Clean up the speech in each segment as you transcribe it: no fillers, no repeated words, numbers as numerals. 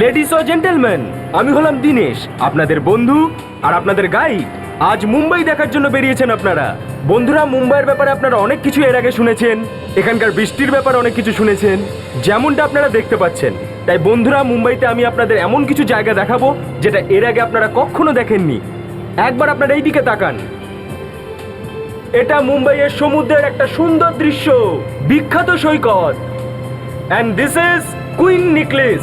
Ladies ও gentleman, আমি হলাম দীনেশ, আপনাদের বন্ধু আর আপনাদের গাইড। আজ মুম্বাই দেখার জন্য বেরিয়েছেন আপনারা। বন্ধুরা, মুম্বাইয়ের ব্যাপারে আপনারা অনেক কিছু এর আগে শুনেছেন, এখানকার বৃষ্টির ব্যাপারে অনেক কিছু শুনেছেন, যেমনটা আপনারা দেখতে পাচ্ছেন। তাই বন্ধুরা, মুম্বাইতে আমি আপনাদের এমন কিছু জায়গা দেখাবো যেটা এর আগে আপনারা কখনো দেখেননি। একবার আপনারা এই দিকে তাকান। এটা মুম্বাইয়ের সমুদ্রের একটা সুন্দর দৃশ্য, বিখ্যাত সৈকত। And this is queen necklace.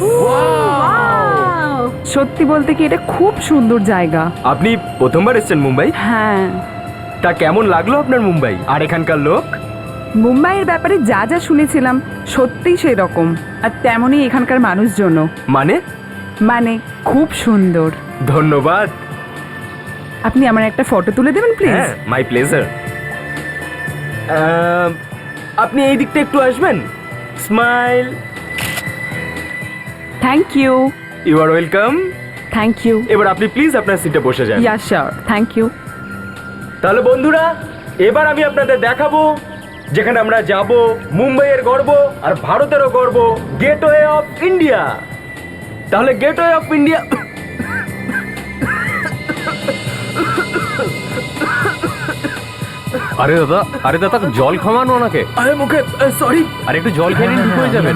সত্যি বলতে কি এটা খুব সুন্দর জায়গা। আপনি প্রথমবার এসেছেন মুম্বাই? হ্যাঁ। তা কেমন লাগলো আপনার মুম্বাই আর এখানকার লোক? মুম্বাইয়ের ব্যাপারে যা যা শুনেছিলাম সত্যিই সেই রকম, আর তেমনই এখানকার মানুষজনও। মানে খুব সুন্দর। ধন্যবাদ। আপনি আমার একটা ফটো তুলে দেবেন প্লিজ? হ্যাঁ, মাই প্লেজার। আপনি এই দিকটা একটু আসবেন। Smile. Thank you. You are welcome. Thank you. এবার আপনি প্লিজ আপনার সিটে বসে যান। Yeah sure, thank you. তাহলে বন্ধুরা, এবার আমি আপনাদের দেখাবো যেখানে আমরা যাব, মুম্বাইয়ের গর্ব আর ভারতেরও গর্ব, গেটওয়ে অফ ইন্ডিয়া। তাহলে গেটওয়ে অফ ইন্ডিয়া। আরে দাদা জল খাওয়ানো ওনাকে। আরে মুখে সরি। আরে একটু জল খেয়ে নিন, ঠিক হয়ে যাবেন।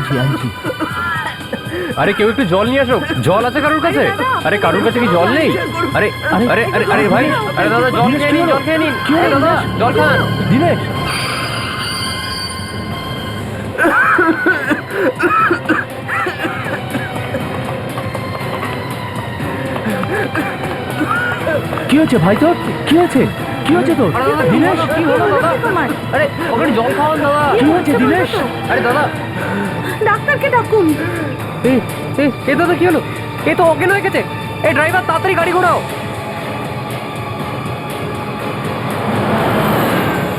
আরে কেউ একটু জল নিয়ে আসো। জল আছে কারোর কাছে? আরে কারোর কাছে কি জল নেই? আরে আরে আরে আরে ভাই, আরে দাদা জল খেয়ে নিন, জল খেয়ে নিন। আরে দাদা জল খান। দিনেশ, কি হয়েছে ভাই তোর? কি হয়েছে? কি হয়েছে তোর? দিনেশ, কি হলো দাদা? আরে ওখানে জল খাওয়ান দাদা। কি হয়েছে দিনেশ? আরে দাদা, ডাক্তারকে ডাকুন। এ দাদা কি হলো? এ তো অজ্ঞান হয়ে গেছে। এই ড্রাইভার তাড়াতাড়ি গাড়ি ঘোরাও।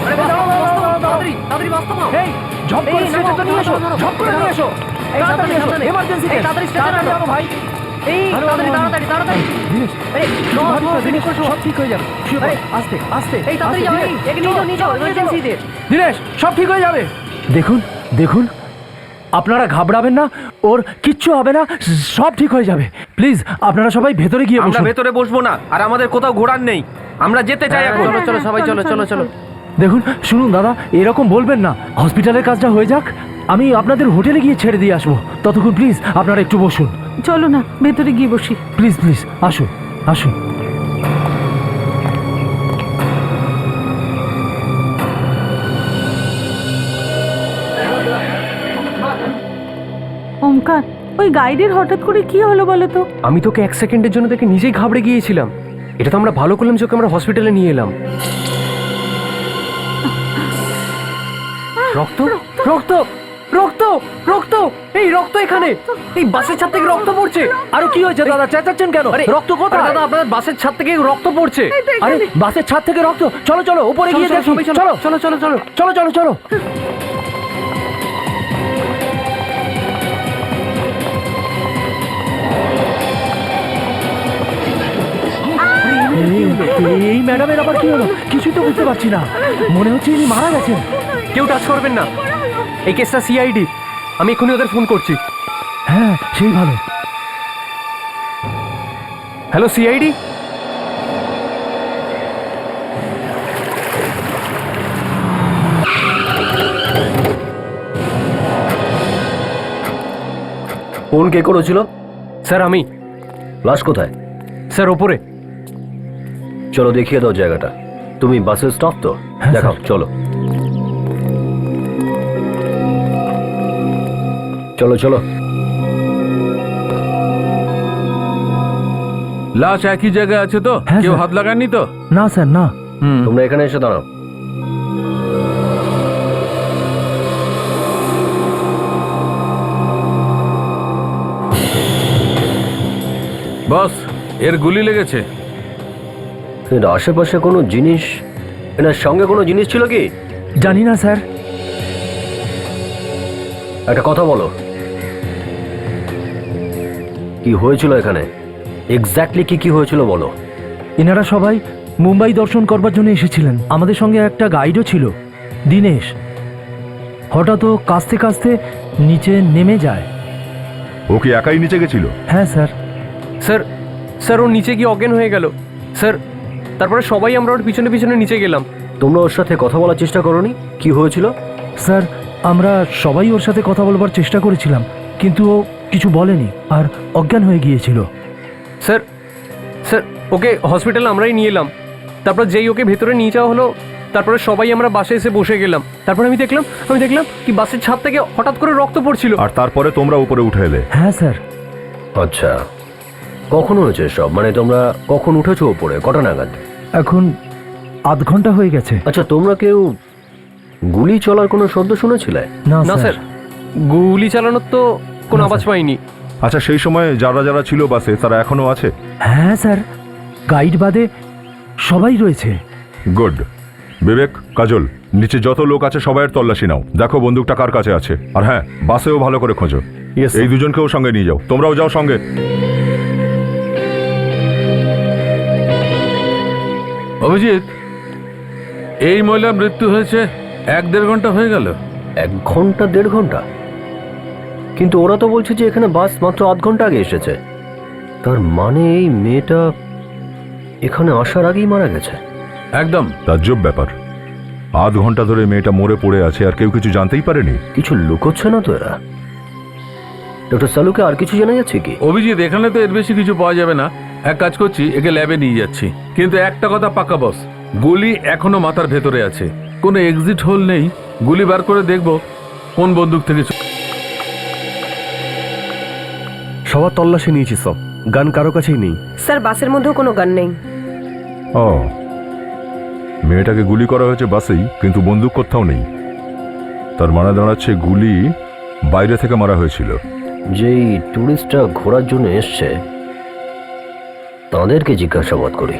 আরে তাড়াতাড়ি তাড়াতাড়ি বাস থামাও। এই ঝপ করে স্ট্রেচারটা নিয়ে এসো, ঝপ করে নিয়ে এসো। এই তাড়াতাড়ি এসো, এমার্জেন্সি কেস। তাড়াতাড়ি স্ট্রেচার তাড়াতাড়ি আনো ভাই। এই তাড়াতাড়ি তাড়াতাড়ি তাড়াতাড়ি। দিনেশ, আরে নো নো ফিনিশ করো। সব ঠিক হয়ে যাবে। শুয়ে পড়, আস্তে আস্তে। এই তাড়াতাড়ি যাও, এই একে নিয়ে যাও, নিয়ে যাও এমার্জেন্সিতে। দিনেশ, সব ঠিক হয়ে যাবে। দেখুন দেখুন, আপনারা ঘাবড়াবেন না, ওর কিচ্ছু হবে না, সব ঠিক হয়ে যাবে। প্লিজ আপনারা সবাই ভেতরে গিয়ে আমরা বসুন। ভেতরে বসবো না, আর আমাদের কোথাও ঘোরার নেই। আমরা যেতে চাই এখন। চলো চলো সবাই চলো চলো চলো। দেখুন শুনুন দাদা, এরকম বলবেন না। হসপিটালের কাজটা হয়ে যাক, আমি আপনাদের হোটেলে গিয়ে ছেড়ে দিয়ে আসবো। ততক্ষণ প্লিজ আপনারা একটু বসুন। চলো না ভেতরে গিয়ে বসি। প্লিজ প্লিজ আসুন আসুন। ওমকার, ওই গাইডের হঠাৎ করে কি হলো বলো তো? আমি তোকে এক সেকেন্ডের জন্য দেখে নিজেই ঘাবড়ে গিয়েছিলাম। এটা তো আমরা ভালো করলাম যে ওকে আমরা হসপিটালে নিয়ে এলাম। রক্ত রক্ত রক্ত রক্ত, এই রক্ত এখানে, এই বাসের ছাদ থেকে রক্ত পড়ছে। আরে কি হয়েছে দাদা, চেঁচাচ্ছেন কেন? আরে রক্ত কোথায়? দাদা আপনার বাসের ছাদ থেকে রক্ত পড়ছে। আরে বাসের ছাদ থেকে রক্ত? চলো চলো উপরে গিয়ে দেখি। চলো চলো চলো চলো চলো চলো চলো। এই ম্যাডামের আবার কি হলো? কিছুই তো বুঝতে পারছি না। মনে হচ্ছে ইনি মারা গেছেন। কেউ টাচ করবেন না, এই কেসটা সিআইডি। আমি এক্ষুনি ওদের ফোন করছি। হ্যাঁ সেই ভালো। Hello CID. ফোন কে করেছিল? স্যার আমি। লাশ কোথায়? স্যার ওপরে। চলো দেখিয়ে দাও জায়গাটা। তুমি বাসের স্টপ তো? হ্যাঁ, দেখাও, স্যার। চলো চলো চলো। লাশ একই জায়গায় আছে তো? হ্যাঁ, কেউ স্যার। হাত লাগাননি তো? না স্যার না। তোমরা এখানে এসে দাঁড়াও। বস, এর গুলি লেগেছে। এর আশেপাশে কোনো জিনিস, এনার সঙ্গে কোনো জিনিস ছিল কি? জানি না স্যার। একটা কথা বলো, কি হয়েছিল এখানে? এক্স্যাক্টলি কি কি হয়েছিল বলো। এনারা সবাই মুম্বাই দর্শন করবার জন্য এসেছিলেন। আমাদের সঙ্গে একটা গাইডও ছিল, দীনেশ। হঠাৎ ও কাঁচতে কাঁচতে নিচে নেমে যায়। ও কি একাই নিচে গেছিল? হ্যাঁ স্যার। স্যার স্যার ও নিচে গিয়ে অজ্ঞান হয়ে গেল স্যার। তারপরে সবাই আমরা ওর পিছনে পিছনে নিচে গেলাম। তোমরা ওর সাথে কথা বলার চেষ্টা করোনি? কি হয়েছিল? স্যার আমরা সবাই ওর সাথে কথা বলবার চেষ্টা করেছিলাম, কিন্তু ও কিছু বলেনি আর অজ্ঞান হয়ে গিয়েছিল। স্যার স্যার ওকে হসপিটালে আমরাই নিয়ে এলাম। তারপর যেই ওকে ভেতরে নিয়ে যাওয়া হলো, তারপরে সবাই আমরা বাসে এসে বসে গেলাম। তারপর আমি দেখলাম কি বাসের ছাদ থেকে হঠাৎ করে রক্ত পড়ছিল। আর তারপরে তোমরা উপরে উঠে এলে? হ্যাঁ স্যার। আচ্ছা, কখন হয়েছে সব? মানে তোমরা কখন উঠেছো ওপরে, কটা নাগাদ? এখন আধ ঘন্টা হয়ে গেছে। আচ্ছা, তোমরা কেউ গুলি চলার কোনো শব্দ শুনেছিলে? না স্যার, গুলি চালানোর তো কোনো আওয়াজ পাইনি। আচ্ছা, সেই সময় যারা যারা ছিল বাসে তারা এখনো আছে? হ্যাঁ স্যার, গাইড বাদে সবাই রয়েছে। গুড। বিবেক, কাজল, নিচে যত লোক আছে সবাইয়ের তল্লাশি নাও, দেখো বন্দুকটা কার কাছে আছে। আর হ্যাঁ, বাসেও ভালো করে খোঁজো। এই দুজনকেও সঙ্গে নিয়ে যাও। তোমরাও যাও সঙ্গে। অভিজিৎ, এই মহিলার মৃত্যু হয়েছে 1-1.5 ঘন্টা হয়ে গেল। 1 ঘন্টা 1.5 ঘন্টা? কিন্তু ওরা তো বলছে যে এখানে বাস মাত্র আধ ঘন্টা আগে এসেছে। তার মানে এই মেয়েটা এখানে আসার আগেই মারা গেছে। একদম তাজ্জব ব্যাপার। আধ ঘন্টা ধরে মেয়েটা মরে পড়ে আছে আর কেউ কিছু জানতেই পারেনি। কিছু লুকোচ্ছে না তো এরা? ডক্টর সালুকে আর কিছু জানা যাচ্ছে কি? অভিজিৎ, এখানে তো এর বেশি কিছু পাওয়া যাবে না। এক কাজ করছি, একে ল্যাবে নিয়ে যাচ্ছি। কিন্তু একটা কথা পাক্কা বস, গুলি এখনো মাথার ভেতরে আছে, কোনো এক্সিট হোল নেই। গুলি বার করে দেখবো কোন বন্দুক থেকে। সবার তল্লাশি নিয়েছি, সব গান কারো কাছেই নেই। স্যার বাসের মধ্যেও কোনো গান নেই। ও, মেয়েটাকে গুলি করা হয়েছে বাসেই, কিন্তু বন্দুক কোথাও নেই। তার মানে দাঁড়াচ্ছে গুলি বাইরে থেকে মারা হয়েছিল। যেই টুরিস্টরা ঘোরার জন্য এসছে তাদেরকে জিজ্ঞাসাবাদ করি,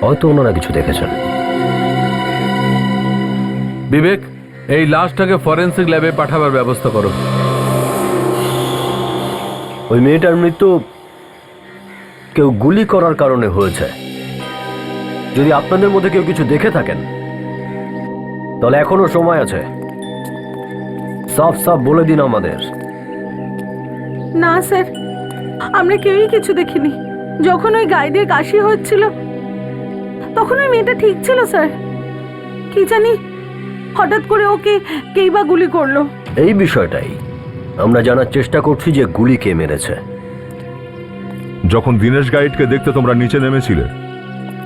হয়তো ওনারা কিছু দেখেছেন। বিবেক, এই লাশটাকে ফরেন্সিক ল্যাবে পাঠাবার ব্যবস্থা করো। ওই মেয়েটার মৃত্যু কেউ গুলি করার কারণে হয়েছে। যদি আপনাদের মধ্যে কেউ কিছু দেখে থাকেন তাহলে এখনো সময় আছে, সাফ সাফ বলে দিন আমাদের। না স্যার, আমরা কেউই কিছু দেখিনি। যখন ওই গাইডের কাশি হচ্ছিল তখন ওই মেয়েটা ঠিক ছিল স্যার। কি জানি হঠাৎ করে ওকে কেই বা গুলি করলো। এই বিষয়টাই আমরা জানার চেষ্টা করছি যে গুলি কে মেরেছে। যখন দীনেশ গাইডকে দেখতে তোমরা নিচে নেমেছিলে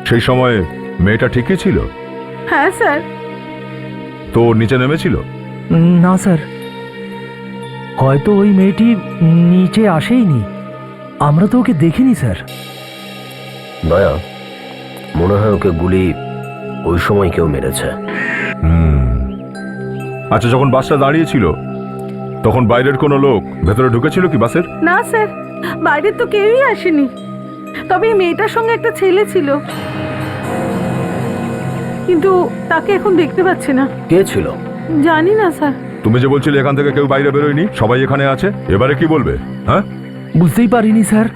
সেই সময় মেয়েটা ঠিকই ছিল হ্যাঁ স্যার। তো ও নিচে নেমেছিল? না স্যার, হয়তো ওই মেয়েটি নিচে আসেইনি, আমরা তো ওকে দেখিনি স্যার। দয়া, মনে হয় ওকে গুলি ওই সময় কেউ মেরেছে। আচ্ছা, যখন বাসটা দাঁড়িয়েছিল তখন বাইরের কোনো লোক ভেতরে ঢুকেছিল কি বাসের? না স্যার, বাইরের তো কেউই আসেনি। তবে এই মেয়েটার সঙ্গে একটা ছেলে ছিল, কিন্তু তাকে এখন দেখতে পাচ্ছি না। কে ছিল? জানি না স্যার। তুমি যে বলছিলে এখান থেকে কেউ বাইরে বেরোয়নি, সবাই এখানে আছে, এবারে কি বলবে? হ্যাঁ, বুঝতেই পারিনি স্যার,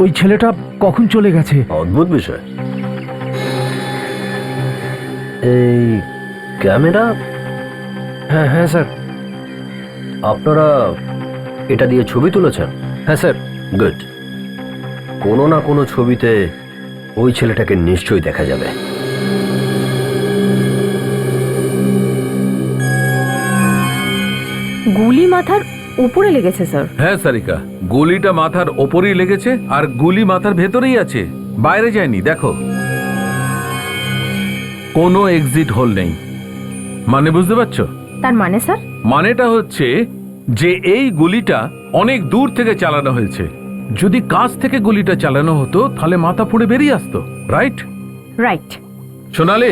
ওই ছেলেটা কখন চলে গেছে। অদ্ভুত বিষয়। এই ক্যামেরা? হ্যাঁ হ্যাঁ স্যার। আপনারা এটা দিয়ে ছবি তুলেছেন? হ্যাঁ স্যার। গুড। কোনো না কোনো ছবিতে ওই ছেলেটাকে নিশ্চয়ই দেখা যাবে। গুলি মাথার উপরে লেগেছে স্যার। হ্যাঁ সারিকা, গুলিটা মাথার ওপরেই লেগেছে আর গুলি মাথার ভেতরেই আছে, বাইরে যায়নি। দেখো, কোনো এক্সিট হোল নেই। মানে বুঝতে পারছো? তার মানে স্যার? মানেটা হচ্ছে যে এই গুলিটা অনেক দূর থেকে চালানো হয়েছে। যদি কাছ থেকে গুলিটা চালানো হতো তাহলে মাথা পুড়ে বেরিয়ে আসতো। রাইট? রাইট। সোনালি,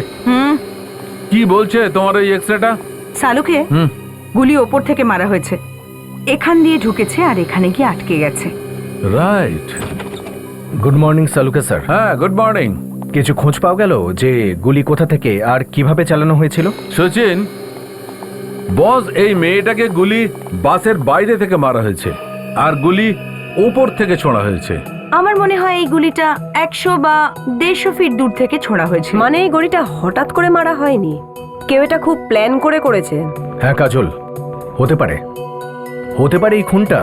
কি বলছে তোমার ওই এক্সরেটা? সালুকে হুম, গুলি ওপর থেকে মারা হয়েছে, এখান দিয়ে ঢুকেছে আর এখানে গিয়ে আটকে গেছে। রাইট। গুড মর্নিং সালুকে স্যার। হ্যাঁ, গুড মর্নিং। কিছু খোঁজ পাওয়া গেল যে গুলি কোথা থেকে আর কিভাবে চালানো হয়েছিল? সচিন বস, এই মেয়েটাকে গুলি বাসের বাইরে থেকে মারা হয়েছে আর গুলি উপর থেকে ছোঁড়া হয়েছে। আমার মনে হয় এই গুলিটা 100 বা 150 ফিট দূর থেকে ছোড়া হয়েছে। মানে এই গুলিটা হঠাৎ করে মারা হয়নি, কেউ এটা খুব প্ল্যান করে করেছে। হ্যাঁ কাজল, হতে পারে এই খুনটা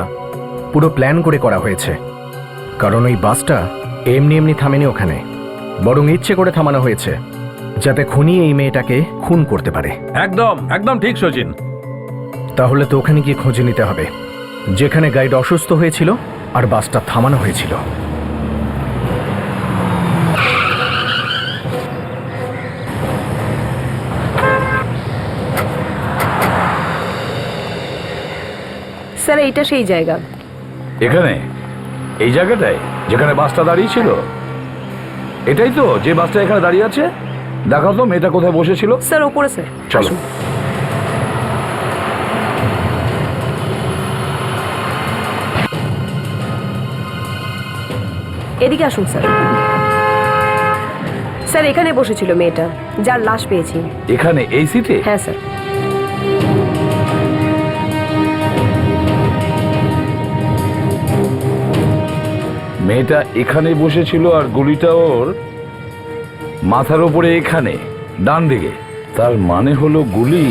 পুরো প্ল্যান করে করা হয়েছে, কারণ ওই বাসটা এমনি এমনি থামেনি ওখানে, বরং ইচ্ছে করে থামানো হয়েছে যাতে খুনি এই মেয়েটাকে খুন করতে পারে। একদম একদম ঠিক সচিন। তাহলে তো ওখানে গিয়ে খোঁজে নিতে হবে যেখানে গাইড অসুস্থ হয়েছিল আর বাসটা থামানো হয়েছিল। স্যার এইটা সেই জায়গা। এখানে এই জায়গাটায় যেখানে বাসটা দাঁড়িয়ে ছিল, এটাই তো যে বাসটা এখানে দাঁড়িয়ে আছে। দেখাও তো মেয়েটা কোথায় বসেছিল। স্যার ওপরে স্যার। চলো। এদিকে আসুন স্যার। স্যার এখানে বসেছিল মেয়েটা যার লাশ পেয়েছি। এখানে এই সিটে? হ্যাঁ স্যার। মেয়েটা এখানে বসেছিল আর গুলিটা ওর মাথার উপরে এখানে ডান দিকে। তার মানে হলো গুলি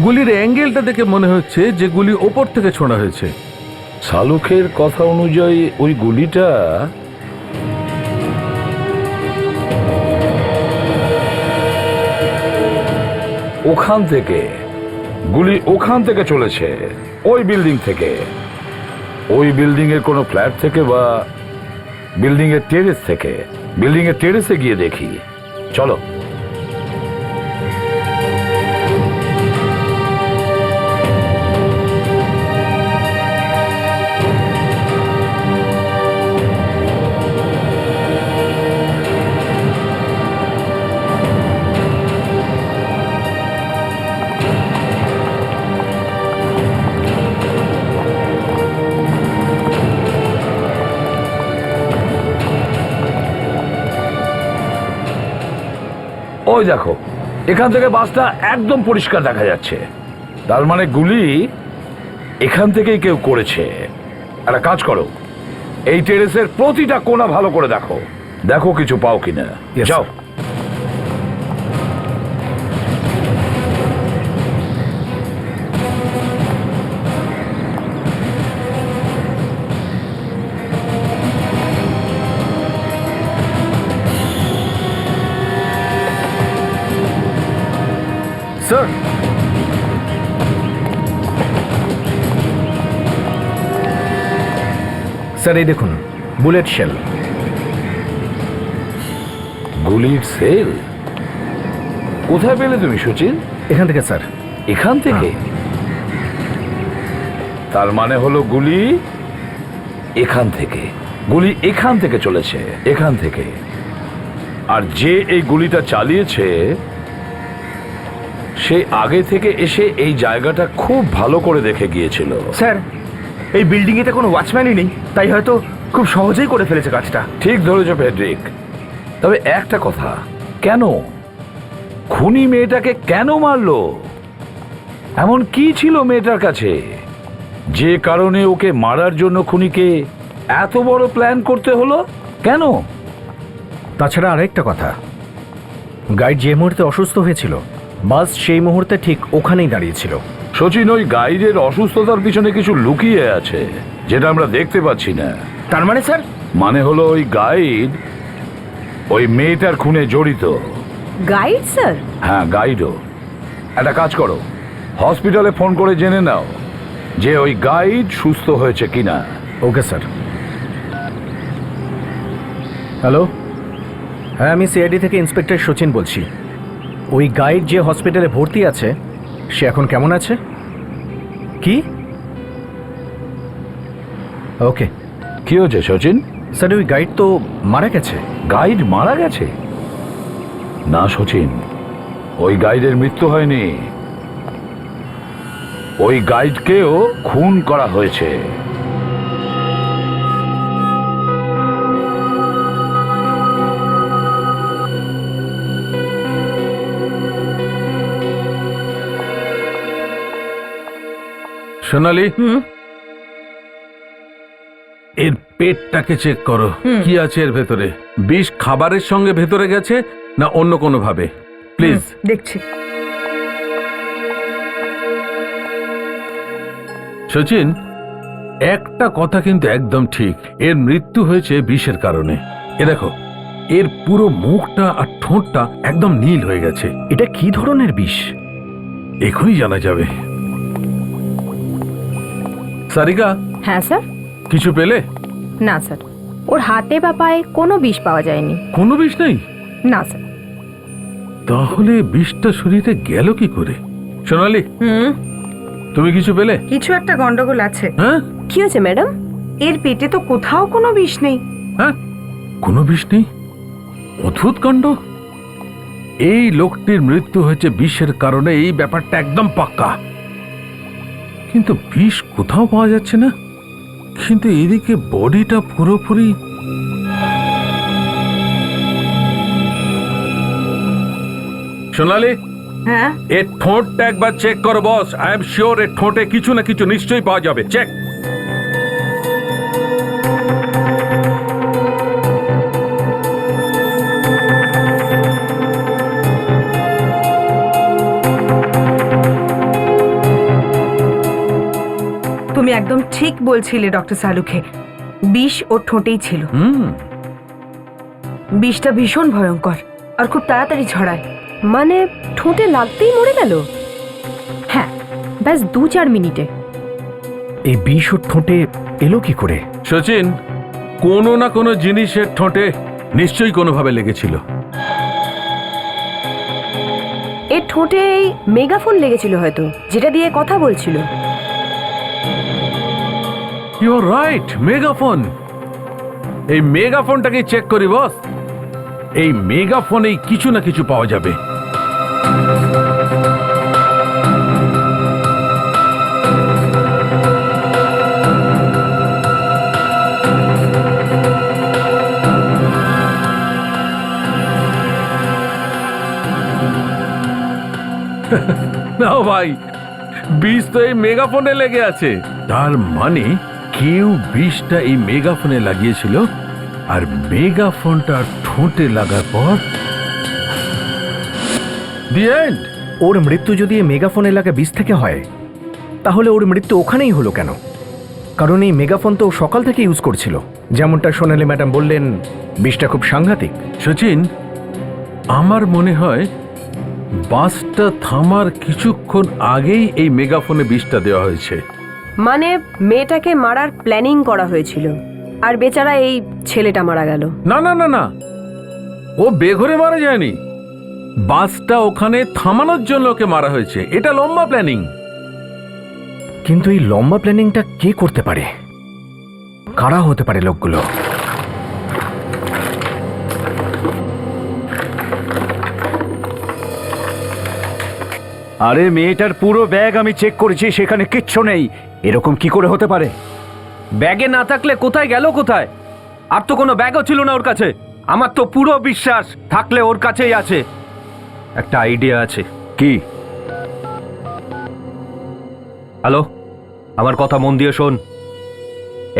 গুলির অ্যাঙ্গেলটা দেখে মনে হচ্ছে যে গুলি ওপর থেকে ছোঁড়া হয়েছে। শালুকের কথা অনুযায়ী ওই গুলিটা ওখান থেকে, গুলি ওখান থেকে চলেছে, ওই বিল্ডিং থেকে, ওই বিল্ডিং এর কোনো ফ্ল্যাট থেকে বা বিল্ডিং এর টেরেস থেকে। বিল্ডিং এর টেরেসে গিয়ে দেখি, চলো। ওই দেখো, এখান থেকে বাসটা একদম পরিষ্কার দেখা যাচ্ছে। তার মানে গুলি এখান থেকেই কেউ করেছে। একটা কাজ করো, এই টেরেসের প্রতিটা কোণা ভালো করে দেখো, দেখো কিছু পাও কিনা। যাও। স্যার, স্যার এই দেখুন, বুলেট শেল। গুলির সেল কোথায় পেলে তুমি সচিন? এখান থেকে স্যার। এখান থেকে? তার মানে হলো গুলি এখান থেকে, গুলি এখান থেকে চলেছে, এখান থেকে। আর যে এই গুলিটা চালিয়েছে সে আগে থেকে এসে এই জায়গাটা খুব ভালো করে দেখে গিয়েছিল। স্যার, এই বিল্ডিং এতে কোনো ওয়াচম্যানই নেই, তাই হয়তো খুব সহজেই করে ফেলেছে কাজটা। ঠিক ধরেছ ফেডরিক। তবে একটা কথা, কেন খুনি মেয়েটাকে কেন মারলো? এমন কি ছিল মেয়েটার কাছে যে কারণে ওকে মারার জন্য খুনিকে এত বড় প্ল্যান করতে হলো? কেন? তাছাড়া আরেকটা কথা, গাইড যে মুহূর্তে অসুস্থ হয়েছিল বাস সেই মুহূর্তে ঠিক ওখানেই দাঁড়িয়েছিল। সচিন, ওই গাইডের অসুস্থতার পিছনে কিছু লুকিয়ে আছে যেটা আমরা দেখতে পাচ্ছি না। তার মানে স্যার? মানে হলো ওই গাইড ওই মেয়েটার খুনে জড়িত। Guide sir? হ্যাঁ, গাইডও। একটা কাজ করো, হসপিটালে ফোন করে জেনে নাও যে ওই গাইড সুস্থ হয়েছে কিনা। Okay sir. হ্যালো, হ্যাঁ আমি সিআইডি থেকে ইন্সপেক্টর সচিন বলছি। ওই গাইড যে হসপিটালে ভর্তি আছে সে এখন কেমন আছে? কি? ওকে। কি হয়েছে সচিন? স্যার ওই গাইড তো মারা গেছে। গাইড মারা গেছে? না সচিন, ওই গাইডের মৃত্যু হয়নি, ওই গাইডকেও খুন করা হয়েছে। সোনালি, এর পেটটাকে চেক করো, কি আছে এর ভেতরে। বিষ খাবারের সঙ্গে ভেতরে গেছে না অন্য কোনো ভাবে, প্লিজ। দেখছি। সচিন, একটা কথা কিন্তু একদম ঠিক, এর মৃত্যু হয়েছে বিষের কারণে। এ দেখো, এর পুরো মুখটা আর ঠোঁটটা একদম নীল হয়ে গেছে। এটা কি ধরনের বিষ? এখনই জানা যাবে। সারিকা, হ্যাঁ স্যার। কিছু পেলে? না স্যার, ওর হাতে বা পায়ে কোনো বিষ পাওয়া যায়নি। কোনো বিষ নেই? না স্যার। তাহলে বিষটা শরীরে গেল কি করে? সোনালি, তুমি কিছু পেলে? কিছু একটা গন্ডগোল আছে। হ্যাঁ? কি হয়েছে ম্যাডাম? এর পেটে তো কোথাও কোনো বিষ নেই। হ্যাঁ, কোনো বিষ নেই? অদ্ভুত কাণ্ড। এই লোকটির মৃত্যু হয়েছে বিষের কারণে, এই ব্যাপারটা একদম পাক্কা। কিন্তু বিষ কোথাও পাওয়া যাচ্ছে না। কিন্তু এদিকে বডিটা পুরোপুরি। সোনালি, হ্যাঁ, এর ঠোঁটটা একবার চেক করো বস। আই এম শিওর এর ঠোঁটে কিছু না কিছু নিশ্চয়ই পাওয়া যাবে। চেক। তুমি একদম ঠিক বলছিলে ডক্টর সালুখে, বিষ ওর ঠোঁটেই ছিল। বিষটা ভীষণ ভয়ঙ্কর আর খুব তাড়াতাড়ি ছড়ায়। মানে ঠোঁটে লাগতেই মরে গেল? হ্যাঁ, ব্যাস 2-4 মিনিটে। এই বিষ ওর ঠোঁটে এলো কি করে? সচিন, কোনো না কোনো জিনিসের ঠোঁটে নিশ্চয়ই কোনোভাবে লেগেছিল। এর ঠোঁটে এই মেগাফোন লেগেছিল হয়তো, যেটা দিয়ে কথা বলছিল। You are right, megaphone. এই মেগাফোনটাকে চেক করি বস। এই মেগাফোনেই কিছু না কিছু পাওয়া যাবে। না ভাই, বিষ তো এই মেগাফোনে লেগে আছে। তার মানে কেউ বিষটা এই মেগাফোনে লাগিয়েছিল, আর মেগাফোনটা ঠোঁটে লাগার পর দি এন্ড। ওর মৃত্যু যদি এই মেগাফোন এলাকা বিষ থেকে হয়, তাহলে ওর মৃত্যু ওখানেই হলো কেন? কারণ এই মেগাফোন তো ও সকাল থেকে ইউজ করছিল। যেমনটা সোনালি ম্যাডাম বললেন, বিষটা খুব সাংঘাতিক। সচিন, আমার মনে হয় বাসটা থামার কিছুক্ষণ আগেই এই মেগাফোনে বিষটা দেওয়া হয়েছে। মানে মেয়েটাকে মারার প্ল্যানিং করা হয়েছিল, আর বেচারা এই ছেলেটা মারা গেল। না না না না, ও বেঘরে মারা যায়নি। বাসটা ওখানে থামানোর জন্য ওকে মারা হয়েছে। এটা লম্বা প্ল্যানিং। কিন্তু এই লম্বা প্ল্যানিংটা কে করতে পারে? কারা হতে পারে লোকগুলো? আরে মেয়েটার পুরো ব্যাগ আমি চেক করেছি, সেখানে কিচ্ছু নেই। এরকম কি করে হতে পারে? ব্যাগে না থাকলে কোথায় গেল কোথায়? আর তো কোনো ব্যাগও ছিল না ওর কাছে। আমার তো পুরো বিশ্বাস থাকলে ওর কাছেই আছে। একটা আইডিয়া আছে। কি? হ্যালো, আমার কথা মন দিয়ে শোন,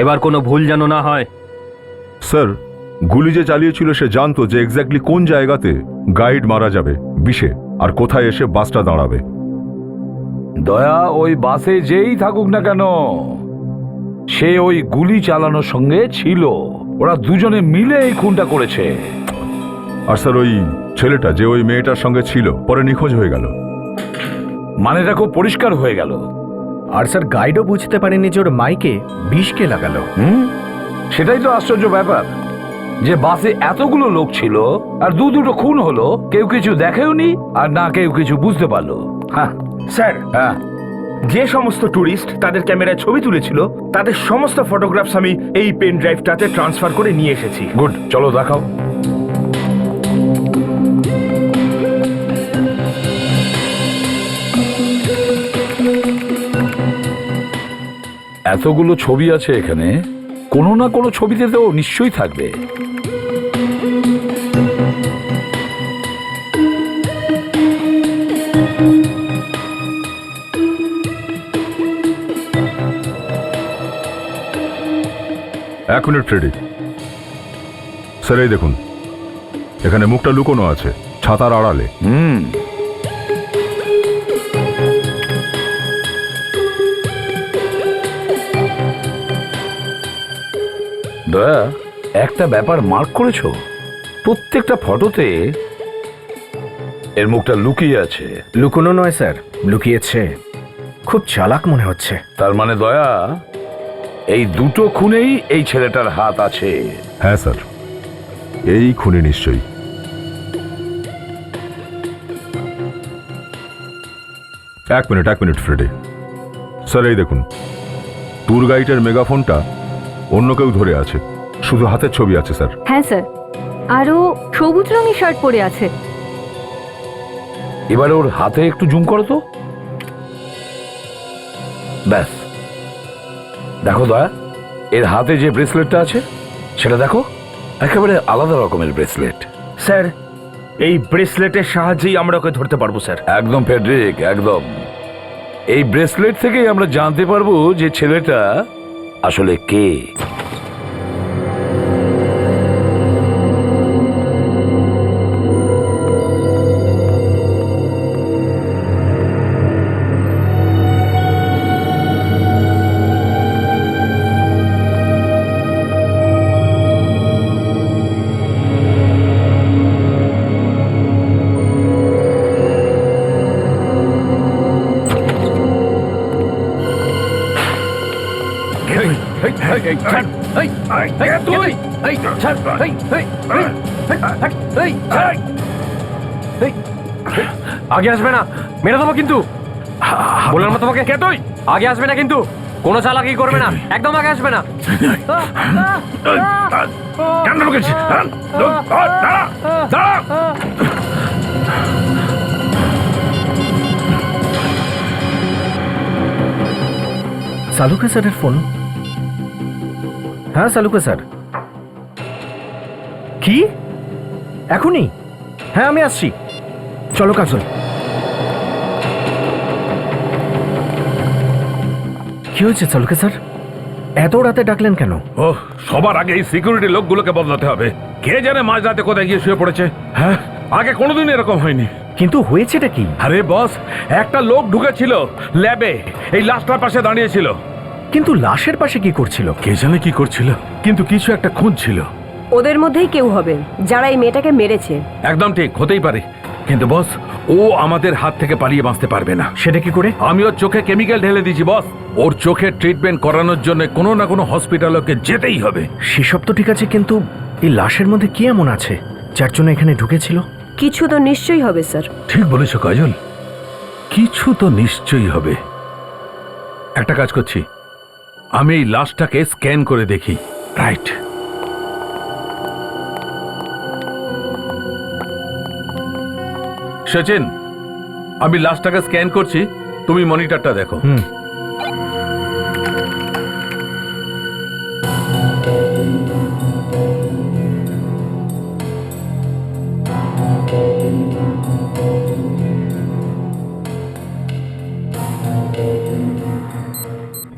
এবার কোনো ভুল যেন না হয়। স্যার, গুলি যে চালিয়েছিল সে জানতো যে এক্স্যাক্টলি কোন জায়গাতে গাইড মারা যাবে বিষে, আর কোথায় এসে বাসটা দাঁড়াবে। দয়া, ওই বাসে যেই থাকুক না কেন, সে ওই গুলি চালানোর সঙ্গে ছিল। ওরা দুজনে মিলে এই খুনটা করেছে। আর স্যার, ওই ছেলেটা যে ওই মেয়েটার সঙ্গে ছিল পরে নিখোঁজ হয়ে গেল। মানেটা খুব পরিষ্কার হয়ে গেল। আর স্যার, গাইডও বুঝতে পারেনি যে ওর মাইকে বিষ কে লাগালো। সেটাই তো আশ্চর্য ব্যাপার, যে বাসে এতগুলো লোক ছিল আর দুটো খুন হলো, কেউ কিছু দেখেওনি আর না কেউ কিছু বুঝতে পারলো। হ্যাঁ স্যার, হ্যাঁ, যে সমস্ত ট্যুরিস্ট তাদের ক্যামেরায় ছবি তুলেছিল তাদের সমস্ত ফটোগ্রাফস আমি এই পেন ড্রাইভটাতে ট্রান্সফার করে নিয়ে এসেছি। গুড, চলো দেখাও। এতগুলো ছবি আছে এখানে, কোনো না কোনো ছবিতে তো নিশ্চয়ই থাকবে। এক মিনিট রেডি। স্যার, এই দেখুন, এখানে মুখটা লুকোনো আছে ছাতার আড়ালে। দয়া, একটা ব্যাপার মার্ক করেছো? প্রত্যেকটা ফটোতে এর মুখটা লুকিয়ে আছে। লুকোনো নয় স্যার, লুকিয়েছে। খুব চালাক মনে হচ্ছে। তার মানে দয়া, এই দুটো খুনেই এই ছেলেটার হাত আছে। হ্যাঁ স্যার, এই খুনি নিশ্চয়ই। এক মিনিট ফ্রেডি স্যার, এই দেখুন, ট্যুর গাইডের মেগাফোনটা অন্য কেউ ধরে আছে, শুধু হাতের ছবি আছে স্যার। হ্যাঁ স্যার, আরও সবুজ রঙের শার্ট পরে আছে। এবার ওর হাতে একটু জুম করো তো। ব্যাস, দেখো দয়া, এর হাতে যে ব্রেসলেটটা আছে সেটা দেখো, একেবারে আলাদা রকমের ব্রেসলেট। স্যার, এই ব্রেসলেটের সাহায্যেই আমরা ওকে ধরতে পারবো স্যার। একদম ফেডরিক, একদম। এই ব্রেসলেট থেকেই আমরা জানতে পারবো যে ছেলেটা আসলে কে। আগে আসবে না, মেরে দেবো কিন্তু। বললাম না তোমাকে, কে তুই? আগে আসবে না কিন্তু, কোনো চালাকি করবে না, একদম আগে আসবে না। কেন ঢুকেছিস? সালুকা স্যারের ফোন। হ্যাঁ সালুকা স্যার। কি এখনই? হ্যাঁ আমি আসছি, চলো কাজল। কি হয়েছে সালুকা স্যার, এত রাতে ডাকলেন কেন? ওহ, সবার আগে এই সিকিউরিটি লোকগুলোকে বদলাতে হবে। কে জানে মাঝরাতে কোথায় গিয়ে শুয়ে পড়েছে। হ্যাঁ, আগে কোনোদিন এরকম হয়নি। কিন্তু হয়েছেটা কি? আরে বস, একটা লোক ঢুকেছিল ল্যাবে, এই লাশটার পাশে দাঁড়িয়েছিল। কিন্তু লাশের পাশে কি করছিল? কে জানে কি করছিল, কিন্তু কিছু একটা খুঁজছিল। ওদের মধ্যেই কেউ হবে যারা এই মেয়েটাকে মেরেছে। একদম ঠিক, হতেই পারে। কিন্তু বস, ও আমাদের হাত থেকে পালিয়ে বাঁচতে পারবে না। সেটা কি করে? আমি ওর চোখে কেমিক্যাল ঢেলে দিয়েছি বস। ওর চোখে ট্রিটমেন্ট করানোর জন্য কোনো না কোনো হসপিটালে ওকে যেতেই হবে। সেসব তো ঠিক আছে, কিন্তু এই লাশের মধ্যে কি এমন আছে যার জন্য এখানে ঢুকেছিল? কিছু তো নিশ্চয়ই হবে স্যার। ঠিক বলেছ কাজল, কিছু তো নিশ্চয়ই হবে। একটা কাজ করছি, আমি এই লাশটাকে স্ক্যান করে দেখি। রাইট। সচিন, আমি লাশটাকে স্ক্যান করছি, তুমি মনিটরটা দেখো।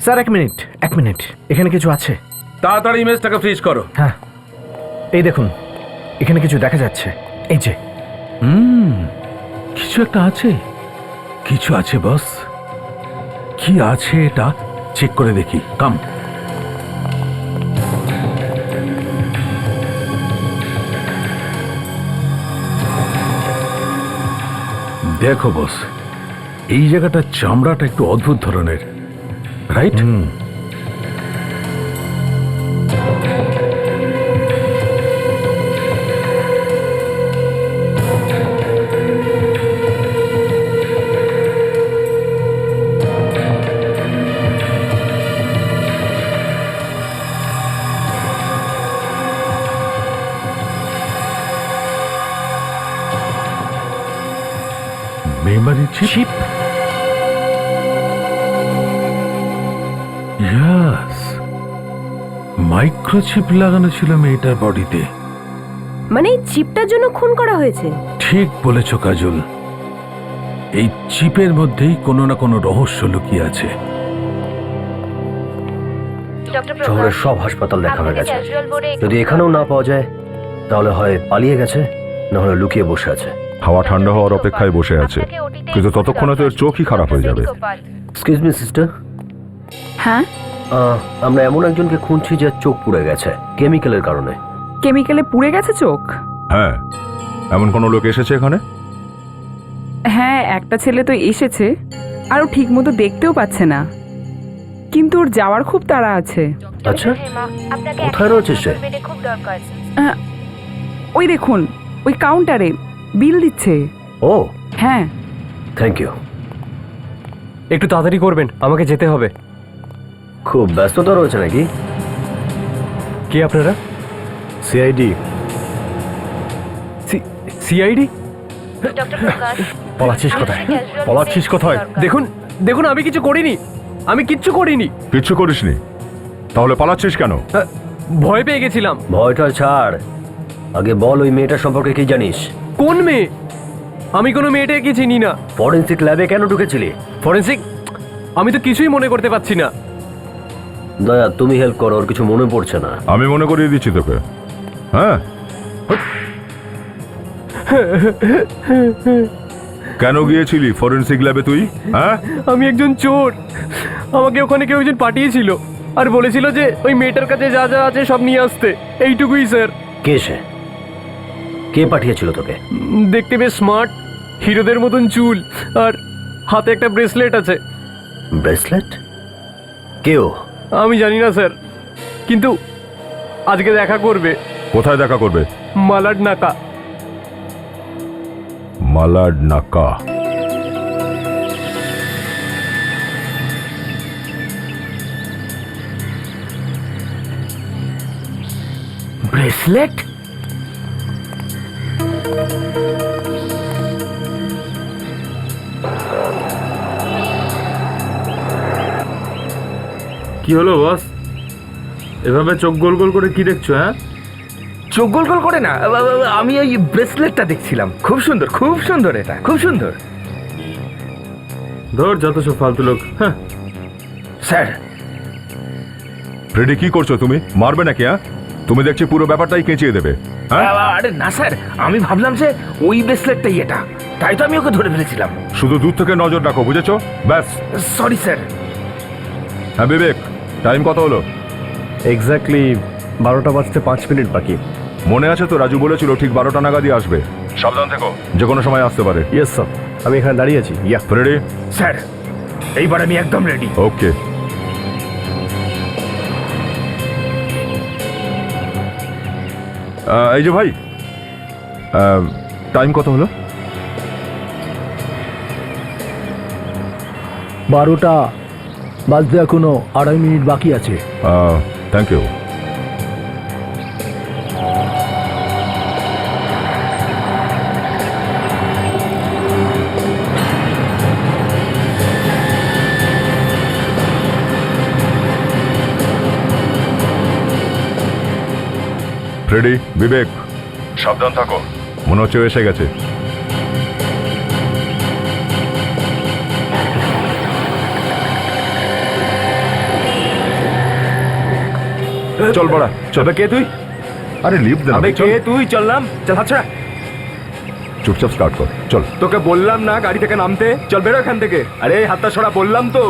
স্যার এক মিনিট, এখানে কিছু আছে। তাড়াতাড়ি ইমেজটাকে ফ্রিজ করো। হ্যাঁ, এই দেখুন, এখানে কিছু দেখা যাচ্ছে। এই যে কিছু একটা আছে, কিছু আছে বস। কি আছে এটা চেক করে দেখি। কাম। দেখো বস, এই জায়গাটার চামড়াটা একটু অদ্ভুত ধরনের, right? Memory chip. Yes, microchip লাগানো ছিল মেয়েটার বডিতে। মানে এই চিপটার জন্য খুন করা হয়েছে? ঠিক বলেছ কাজল, এই চিপের মধ্যেই কোনো না কোনো রহস্য লুকিয়ে আছে। শহরের সব হাসপাতাল দেখা হয়ে গেছে। যদি এখানেও না পাওয়া যায় তাহলে হয় পালিয়ে গেছে, না হলে লুকিয়ে বসে আছে। হাওয়া ঠান্ডা হওয়ার অপেক্ষায় বসে আছে, কিন্তু ততক্ষণে তো এর চোখই খারাপ হয়ে যাবে। এক্সকিউজ মি সিস্টার, হ্যাঁ, আমরা এমন একজনকে খুঁজছি যে চোখ পুড়ে গেছে কেমিক্যালের কারণে। কেমিক্যালে পুড়ে গেছে চোখ? হ্যাঁ, এমন কোনো লোক এসেছে এখানে? হ্যাঁ, একটা ছেলে তো এসেছে, আর ও ঠিক মতো দেখতেও পাচ্ছে না, কিন্তু ওর যাওয়ার খুব তাড়া আছে। আচ্ছা, কোথায় রয়েছে সে? ওই দেখুন, ওই কাউন্টারে বিল দিচ্ছে। ও হ্যাঁ। Thank you. একটু তাড়াতাড়ি করবেন, আমাকে যেতে হবে। খুব ব্যস্ততা রয়েছে নাকি? কে আপনারা? সিআইডি। সিআইডি? পলাচ্ছিস কোথায়? পলাচ্ছিস কোথায়? দেখুন দেখুন, আমি কিছু করিনি, আমি কিচ্ছু করিনি। কিচ্ছু করিসনি? তাহলে পালাচ্ছিস কেন? ভয় পেয়ে গেছিলাম। ভয়টা ছাড়, আগে বল ওই মেয়েটা সম্পর্কে কি জানিস? কোন মেয়ে? আমি কোনো মেয়েটাকে চিনি না। ফরেন্সিক ল্যাবে কেন ঢুকেছিলি? ফরেন্সিক? আমি তো কিছুই মনে করতে পারছি না। দয়া, তুমি হেল্প করো, ওর কিছু মনে পড়ছে না। আমি মনে করিয়ে দিচ্ছি তোকে। হ্যাঁ, কেন গিয়েছিলি ফরেন্সিক ল্যাবে তুই? হ্যাঁ, আমি একজন চোর। আমাকে ওখানে কেউ একজন পাঠিয়েছিল আর বলেছিল যে ওই মেয়েটার কাছে যা যা আছে সব নিয়ে আসতে। এইটুকুই স্যার। কে সে? কে পাঠিয়েছিল তোকে? দেখতে বেশ স্মার্ট, হিরোদের মতন চুল, আর হাতে একটা ব্রেসলেট আছে। ব্রেসলেট? কেউ? আমি জানি না স্যার, কিন্তু আজকে দেখা করবে। কোথায় দেখা করবে? মালাড নাকা। মালাড নাকা। ব্রেসলেট? কি হলো বস, এভাবে চোখ গোল গোল করে কি দেখছো? হ্যাঁ, চোখ গোল গোল করে না, আমি ওই ব্রেসলেটটা দেখছিলাম। খুব সুন্দর, খুব সুন্দর, এটা খুব সুন্দর। ধর যত সব ফালতু লোক। হ্যাঁ স্যার, ফ্রেডি, কি করছো তুমি? মারবে নাকি? হ্যাঁ, তুমি দেখছি পুরো ব্যাপারটাই কেঁচিয়ে দেবে। হ্যাঁ, আরে না স্যার, আমি ভাবলাম যে ওই ব্রেসলেটটাই এটা, তাই তো আমি ওকে ধরে ফেলেছিলাম। শুধু দূর থেকে নজর রাখো, বুঝেছো? ব্যাস। Sorry sir. হ্যাঁ বিবেক, টাইম কত হলো? এক্স্যাক্টলি 12টা বাজতে 5 মিনিট বাকি। মনে আছে তো, রাজু বলেছিল ঠিক 12টা নাগাদই আসবে। সাবধান থেকো, যে কোনো সময় আসতে পারে। ইয়েস স্যার, আমি এখানে দাঁড়িয়ে আছি। ইয়া রেডি? স্যার, এইবার আমি একদম রেডি। ওকে। এই যে ভাই, টাইম কত হলো? 12টা বাজতে এখনো 2.5 মিনিট বাকি আছে। Thank you. ফ্রেডি, বিবেক, সাবধান থাকো, মনে হচ্ছে ও এসে গেছে। চল বড়া, চল। কে তুই? আরে লিফট দে না। কে তুই? চললাম, চল হাত ছাড়া। চুপচাপ স্টার্ট কর, চল। তোকে বললাম না গাড়ি থেকে নামতে? চল বেরো এখান থেকে। আরে হাতটা ছড়া, বললাম তো।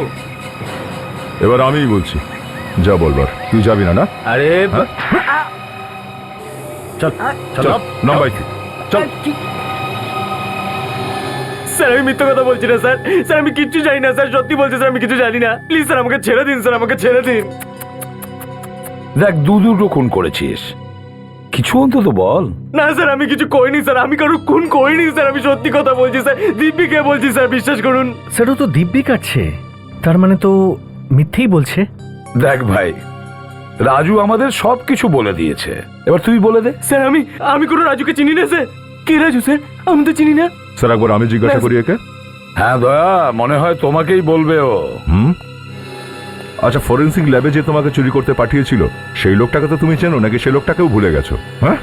এবার আমিই বলছি, যা বলবার। তুই যাবি না? না, আরে চল চল, নাম বাইক, চল। স্যার, আমি মিথ্যা কথা বলছি না স্যার। স্যার, আমি কিচ্ছু জানি না স্যার, সত্যি বলছি স্যার, আমি কিছু জানি না। প্লিজ স্যার, আমাকে ছেড়ে দিন স্যার, আমাকে ছেড়ে দিন। দেখ, দুটো খুন করেছিস, কিছু অন্তত বল। না স্যার, আমি কিছু করিনি স্যার, আমি কারো খুন করিনি স্যার, আমি সত্যি কথা বলছি স্যার। দিব্যিকে বলছি স্যার, বিশ্বাস করুন। স্যার, ও তো দিব্যি কাটছে, তার মানে তো মিথ্যেই বলছে। দেখ ভাই, রাজু আমাদের সব কিছু বলে দিয়েছে, এবার তুই বলে দে। স্যার, আমি কোনো রাজুকে চিনি না স্যার। কে রাজু স্যার? আমি তো চিনি না স্যার, একবার আমি জিজ্ঞাসা করি একে। হ্যাঁ দয়া, মনে হয় তোমাকেই বলবে ও। আচ্ছা, ফরেন্সিক ল্যাবে যে তোমাকে চুরি করতে পাঠিয়েছিল, সেই লোকটাকে তো তুমি চেনো নাকি সেই লোকটাকেও ভুলে গেছো? হ্যাঁ,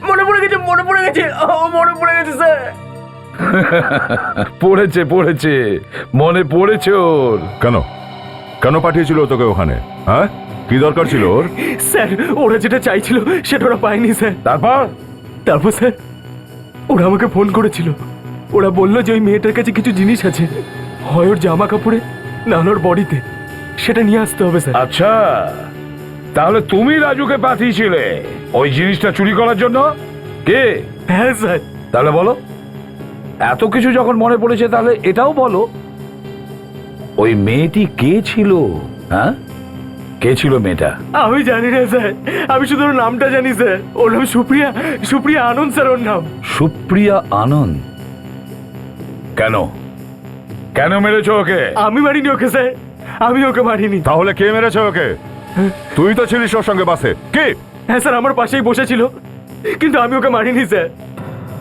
মনে পড়ে গেছে, মনে পড়ে গেছে, মনে পড়ে গেছে স্যার। পড়েছে মনে পড়েছে ওর। কেন কেন পাঠিয়েছিল তোকে ওখানে? হ্যাঁ, কি দরকার ছিল ওর? স্যার, ওরা যেটা চাইছিল সেটা ওরা পায়নি স্যার। তারপর স্যার, ওরা আমাকে ফোন করেছিল। ওরা বললো যে ওই মেয়েটার কাছে কিছু জিনিস আছে, হয় ওর জামা কাপড়ে না ওর বডিতে, সেটা নিয়ে আসতে হবে স্যার। আচ্ছা, তাহলে তুমি রাজুকে পাঠিয়েছিলে ওই জিনিসটা চুরি করার জন্য? কে? হ্যাঁ স্যার। তাহলে বলো, এত কিছু যখন মনে পড়েছে তাহলে এটাও বলো, ওই মেয়েটি কে ছিল? হ্যাঁ, কে ছিল মেয়েটা? আমি জানি না স্যার, আমি শুধু ওর নামটা জানি স্যার। ওর নাম সুপ্রিয়া, সুপ্রিয়া আনন্দ স্যার ওর নাম। সুপ্রিয়া আনন্দ? কেন কেন মেরেছো ওকে? আমি মারিনি ওকে স্যার, আমি ওকে মারিনি। তাহলে কে মেরেছে ওকে? তুই তো ছিলিস ওর সঙ্গে বাসে, কে? হ্যাঁ স্যার, আমার পাশেই বসেছিল, কিন্তু আমি ওকে মারিনি স্যার।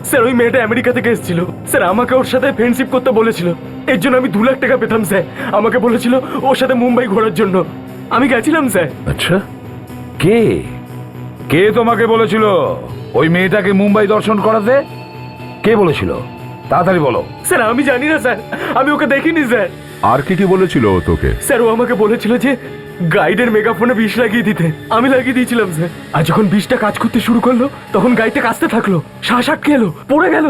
স্যার ওই মেয়েটা আমেরিকা থেকে এসেছিল স্যার, আমাকে ওর সাথে ফ্রেন্ডশিপ করতে বলেছিল, এর জন্য আমি 2 লাখ টাকা পেতাম স্যার। আমাকে বলেছিল ওর সাথে মুম্বাই ঘোরার জন্য, আমি গেছিলাম স্যার। আচ্ছা, কে কে তোমাকে বলেছিল ওই মেয়েটাকে মুম্বাই দর্শন করাতে? কে বলেছিল? তাড়াতাড়ি বলো। স্যার আমি জানি না স্যার, আমি ওকে দেখিনি স্যার। আর কি কি বলেছিল ও তোকে? স্যার ও আমাকে বলেছিল যে গাইডের মেগাফোনে বিষ লাগিয়ে দিতে, আমি লাগিয়ে দিয়েছিলাম স্যার। আর যখন বিষটা কাজ করতে শুরু করলো তখন গাড়িটা কাজতে থাকলো, শ্বাস আটকে এলো, পড়ে গেল,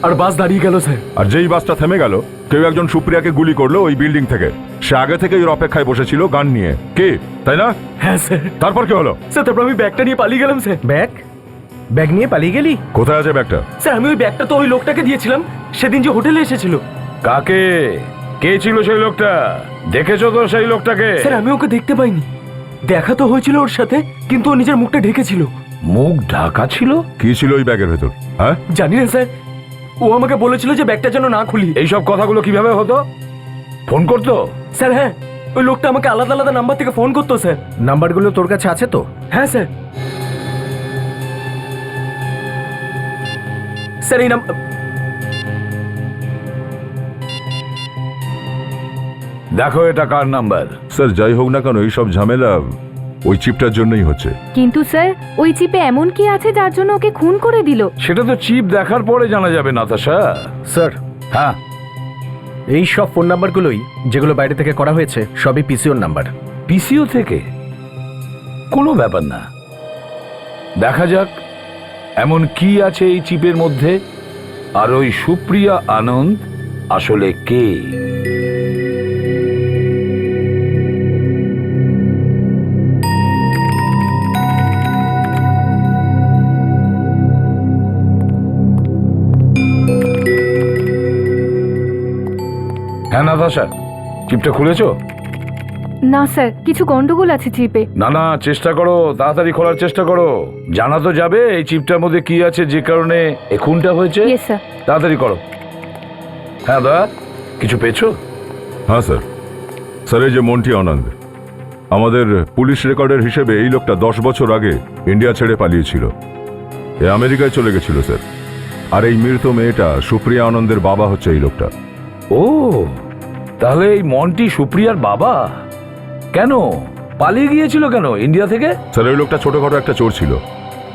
আর বাস দাঁড়িয়ে গেল স্যার। আর যেই বাসটা থেমে গেল, কেউ একজন সুপ্রিয়াকে গুলি করলো ওই বিল্ডিং থেকে। সে আগে থেকে ওর অপেক্ষায় বসেছিল গান নিয়ে, কে, তাই না? হ্যাঁ স্যার। তারপর কি হলো? স্যার তারপর আমি ব্যাগটা নিয়ে পালিয়ে গেলাম স্যার। ব্যাগ? ব্যাগ নিয়ে পালিয়ে গেলি? কোথায় আছে ব্যাগটা? স্যার আমি ওই ব্যাগটা তো ওই লোকটাকে দিয়েছিলাম সেদিন যে হোটেলে এসেছিল। কাকে? কে ছিল সেই লোকটা? দেখেছো তো সেই লোকটাকে? স্যার আমি ওকে দেখতে পাইনি, দেখা তো হয়েছিল ওর সাথে, কিন্তু ও নিজের মুখটা ঢেকেছিল। মুখ ঢাকা ছিল? কি ছিল ওই ব্যাগের ভেতর? হ্যাঁ জানি না স্যার, ও আমাকে বলেছিল যে ব্যাগটা যেন না খুলি। এইসব কথাগুলো কিভাবে হতো? ফোন করতো? স্যার হ্যাঁ, ওই লোকটা আমাকে আলাদা আলাদা নাম্বার থেকে ফোন করতো স্যার। নাম্বারগুলো তোর কাছে আছে তো? হ্যাঁ স্যার। স্যার এই নাম্বার, দেখো এটা কার নাম্বার? স্যার যাই হোক না কেন, এইসব ঝামেলা ওই চিপটার জন্যই হচ্ছে। কিন্তু স্যার ওই চিপে এমন কি আছে যার জন্য ওকে খুন করে দিল? সেটা তো চিপ দেখার পরে জানা যাবে নাতাশা। স্যার, হ্যাঁ, এই সব ফোন নাম্বারগুলোই যেগুলো বাইরে থেকে করা হয়েছে সবই পিসিওর নাম্বার। পিসিও থেকে? কোনো ব্যাপার না, দেখা যাক এমন কি আছে এই চিপের মধ্যে, আর ওই সুপ্রিয়া আনন্দ আসলে কে। হ্যাঁ নাতাশা, চিপটা খুলেছো? না স্যার, কিছু গন্ডগোল আছে চিপে। না না, চেষ্টা করো, তাড়াতাড়ি খোলার চেষ্টা করো। জানা তো যাবে এই চিপটার মধ্যে কি আছে যে কারণে এই খুনটা হয়েছে। Yes sir. তাড়াতাড়ি করো। হ্যাঁ দা, কিছু পেয়েছো? হ্যাঁ স্যার। স্যার এই যে মন্টি আনন্দ, আমাদের পুলিশ রেকর্ডের হিসেবে এই লোকটা 10 বছর আগে ইন্ডিয়া ছেড়ে পালিয়েছিল, এ আমেরিকায় চলে গেছিল স্যার। আর এই মৃত মেয়েটা সুপ্রিয়া আনন্দের বাবা হচ্ছে এই লোকটা। ও, তাহলে এই মন্টি সুপ্রিয়ার বাবা? কেন পালিয়ে গিয়েছিল কেন ইন্ডিয়া থেকে? স্যার ওই লোকটা ছোটখাটো একটা চোর ছিল,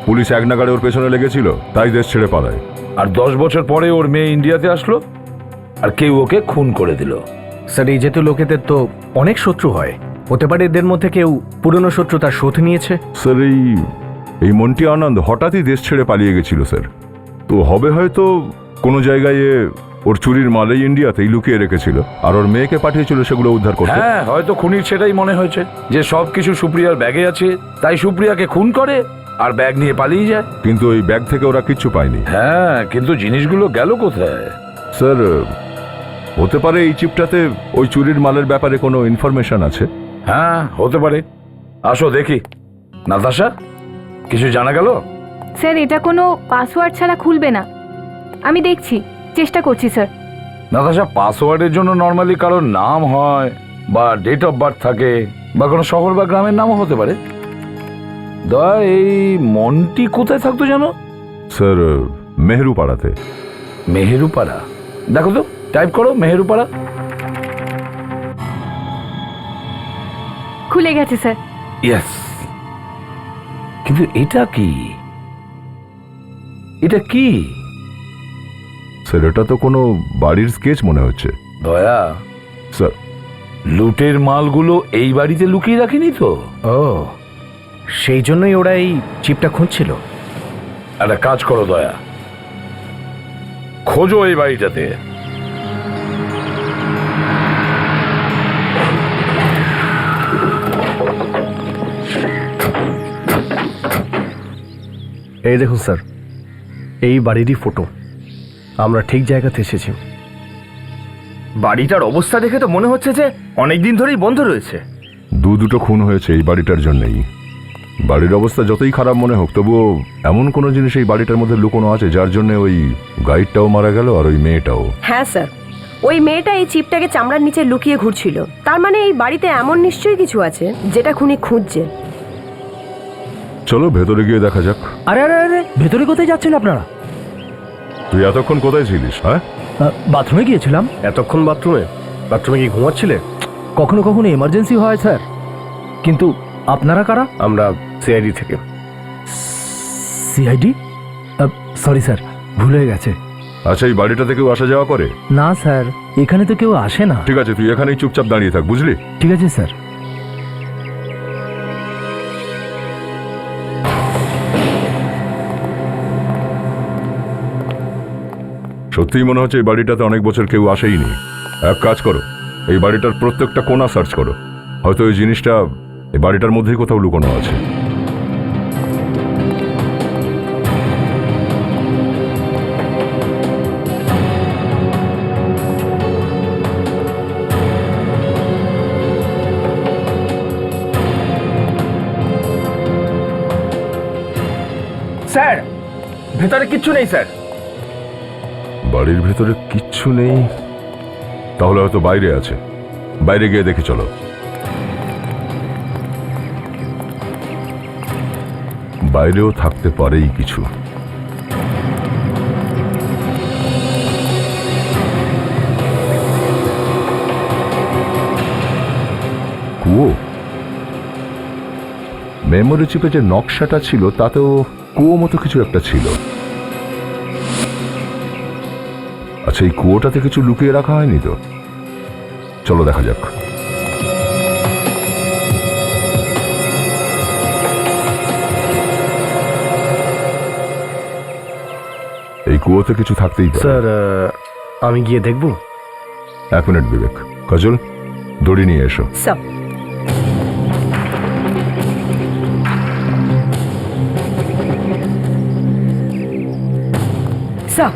পুলিশ এক নাগাড়ে ওর পেছনে লেগেছিল, তাই দেশ ছেড়ে পালায়। আর 10 বছর পরে ওর মেয়ে ইন্ডিয়াতে আসলো আর কেউ ওকে খুন করে দিল। স্যার এই যেহেতু লোকেদের তো অনেক শত্রু হয়, হতে পারে এদের মধ্যে কেউ পুরনো শত্রুতার শোধ নিয়েছে। স্যার এই মন্টি আনন্দ হঠাৎই দেশ ছেড়ে পালিয়ে গেছিল স্যার, তো হবে হয়তো কোনো জায়গায় ওর চুরির মালেই ইন্ডিয়াতেই লুকিয়ে রেখেছিল, আর ওর মেয়েকে পাঠিয়েছিল সেগুলো উদ্ধার করতে। হ্যাঁ, হয়তো খুনির সেটাই মনে হয়েছে যে সবকিছু সুপ্রিয়ার ব্যাগে আছে, তাই সুপ্রিয়াকে খুন করে আর ব্যাগ নিয়ে পালিয়ে যায়। কিন্তু ওই ব্যাগ থেকে ওরা কিচ্ছু পায়নি। হ্যাঁ, কিন্তু জিনিসগুলো গেল কোথায়? স্যার হতে পারে এই চিপটাতে ওই চুরির মালের ব্যাপারে কোনো ইনফরমেশন আছে। হ্যাঁ, হতে পারে। আসো দেখি। নাতাশা, কিছু জানা গেল? স্যার এটা কোনো পাসওয়ার্ড ছাড়া খুলবে না, আমি দেখছি, চেষ্টা করছি স্যার। নাতাশা, পাসওয়ার্ডের জন্য নর্মালি কারোর নাম হয় বা ডেট অফ বার্থ থাকে, বা কোনো শহর বা গ্রামের নামও হতে পারে। দয়া, এই মন্টি কোথায় থাকতো জানো? স্যার মেহেরুপাড়াতে। মেহেরুপাড়া? দেখো তো, টাইপ করো মেহেরুপাড়া। খুলে গেছে স্যার। ইয়েস, কিন্তু এটা কি? এটা কি? স্যার এটা তো কোনো বাড়ির স্কেচ মনে হচ্ছে। দয়া স্যার, লুটের মালগুলো এই বাড়িতে লুকিয়ে রাখিনি তো? ও, সেই জন্যই ওরা এই চিপটা খুঁজছিল। একটা কাজ করো দয়া, খোঁজো এই বাড়িটাতে। এই দেখুন স্যার, এই বাড়িরই ফটো। আমরা ঠিক জায়গাতে এসেছি। বাড়িটার অবস্থা দেখে তো মনে হচ্ছে যে অনেকদিন ধরেই বন্ধ রয়েছে। দুটো খুন হয়েছে এই বাড়িটার জন্যই। বাড়ির অবস্থা যতই খারাপ মনে হোক, তবুও এমন কোনো জিনিস এই বাড়িটার মধ্যে লুকোনো আছে যার জন্য ওই গাইডটাও মারা গেল আর ওই মেয়েটাও। হ্যাঁ স্যার, ওই মেয়েটা এই চিপটাকে চামড়ার নিচে লুকিয়ে ঘুরছিল। তার মানে এই বাড়িতে এমন নিশ্চয়ই কিছু আছে যেটা খুনি খুঁজছে। চলো ভেতরে গিয়ে দেখা যাক। আরে আরে আরে, ভেতরে কোথায় যাচ্ছেন আপনারা? তুই এতক্ষণ কোথায় ছিলিস? হ্যাঁ, বাথরুমে গিয়েছিলাম। এতক্ষণ বাথরুমে? বাথরুমে কি ঘুমাচ্ছিলে? কখনো কখনো এমার্জেন্সি হয় স্যার। কিন্তু আপনারা কারা? আমরা সিআইডি থেকে। সিআইডি? সরি স্যার, ভুল হয়ে গেছে। আচ্ছা, এই বাড়িটাতে কেউ আসা যাওয়া করে? না স্যার, এখানে তো কেউ আসে না। ঠিক আছে, তুই এখানেই চুপচাপ দাঁড়িয়ে থাক, বুঝলি? ঠিক আছে স্যার। সত্যিই মনে হচ্ছে এই বাড়িটাতে অনেক বছর কেউ আসেইনি। এক কাজ করো, এই বাড়িটার প্রত্যেকটা কোণা সার্চ করো। হয়তো এই জিনিসটা এই বাড়িটার মধ্যেই কোথাও লুকোনো আছে। স্যার, ভেতরে কিচ্ছু নেই স্যার। বাড়ির ভেতরে কিচ্ছু নেই? তাহলে হয়তো বাইরে আছে। বাইরে গিয়ে দেখে চলো। বাইরেও থাকতে পারেই কিছু। কুয়ো? মেমোরি চিপে যে নকশাটা ছিল তাতেও কুয়ো মতো কিছু একটা ছিল। আচ্ছা, এই কুয়োটাতে কিছু লুকিয়ে রাখা হয়নি তো? চলো দেখা যাক। এই কুয়োতে কিছু থাকতেই পারে। স্যার, আমি গিয়ে দেখব? এক মিনিট বিবেক। কাজল, দড়ি নিয়ে এসো। স্যার, স্যার,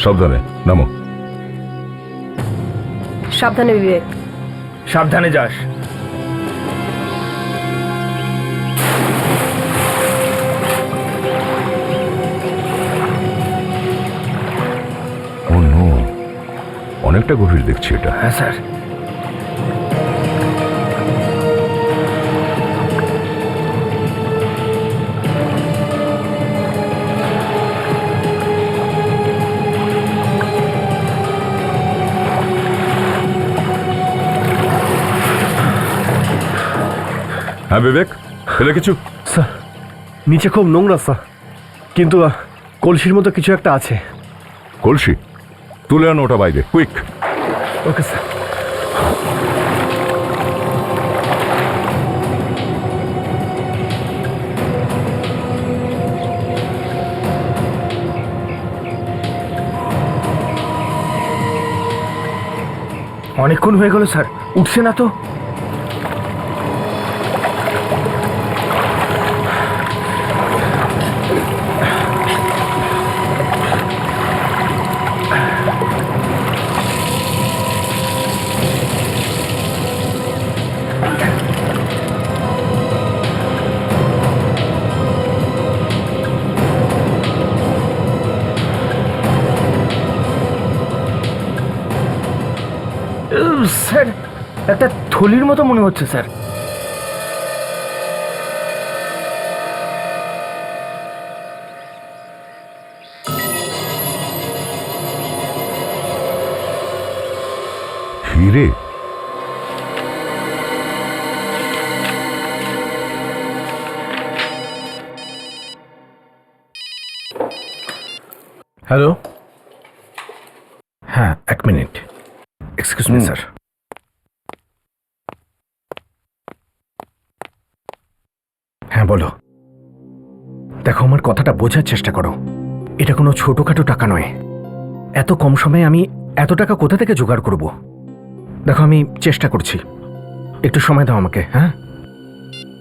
সাবধানে নামো। সাবধানে বিবেক। সাবধানে যাস। ও নো, অনেকটা গভীর দেখছি এটা। হ্যাঁ স্যার। হ্যাঁ বিবেক, পেলে কিছু? স্যার, নিচে খুব নোংরা স্যার, কিন্তু কলসির মতো কিছু একটা আছে। কলসি? তুলে আনো ওটা বাইরে, কুইক। Okay sir. অনেকক্ষণ হয়ে গেল স্যার, উঠছে না তো। স্যার, একটা থলির মতো মনে হচ্ছে স্যার। হিরে? হ্যালো, হ্যাঁ, এক মিনিট। Excuse me sir. হ্যাঁ বলো। দেখো, আমার কথাটা বোঝার চেষ্টা করো। এটা কোনো ছোটখাটো টাকা নয়। এত কম সময়ে আমি এত টাকা কোথা থেকে জোগাড় করব? দেখো, আমি চেষ্টা করছি, একটু সময় দাও আমাকে। হ্যাঁ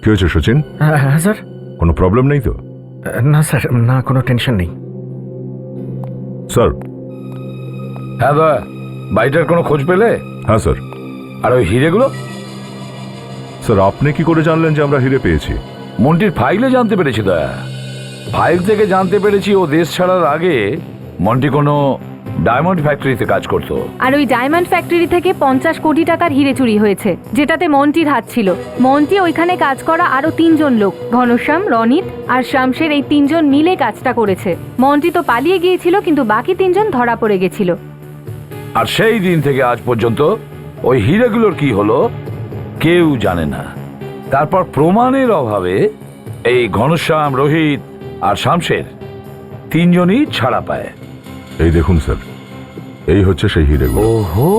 কি হয়েছে সচিন? হ্যাঁ হ্যাঁ স্যার। কোনো প্রবলেম নেই তো? না স্যার, না, কোনো টেনশন নেই। স্যার। হ্যাঁ দা, বাড়িটার কোনো খোঁজ পেলে? হ্যাঁ স্যার। আর ওই হিরেগুলো? স্যার, আপনি কি করে জানলেন যে আমরা হিরে পেয়েছি? মন্টির ফাইলে জানতে পেরেছি দা। ফাইল থেকে জানতে পেরেছি ও দেশ ছাড়ার আগে মন্টি কোনো ডায়মন্ড ফ্যাক্টরিতে কাজ করতো। আর ওই ডায়মন্ড ফ্যাক্টরি থেকে 50 কোটি টাকার হিরে চুরি হয়েছে, যেটাতে মন্টির হাত ছিল। মন্টি ওইখানে কাজ করা আরো 3 জন লোক, ঘনশ্যাম, রনিত আর শামশের, এই 3 জন মিলে কাজটা করেছে। মন্টি তো পালিয়ে গিয়েছিল, কিন্তু বাকি 3 জন ধরা পড়ে গেছিল। আর সেই দিন থেকে আজ পর্যন্ত ওই হিরেগুলোর কি হলো কেউ জানে না। তারপর প্রমাণের অভাবে এই ঘনশ্যাম, রোহিত আর শামশের 3 জনই ছাড়া পায়। এই দেখুন স্যার, এই হচ্ছে সেই হিরেগুলো। ওহো,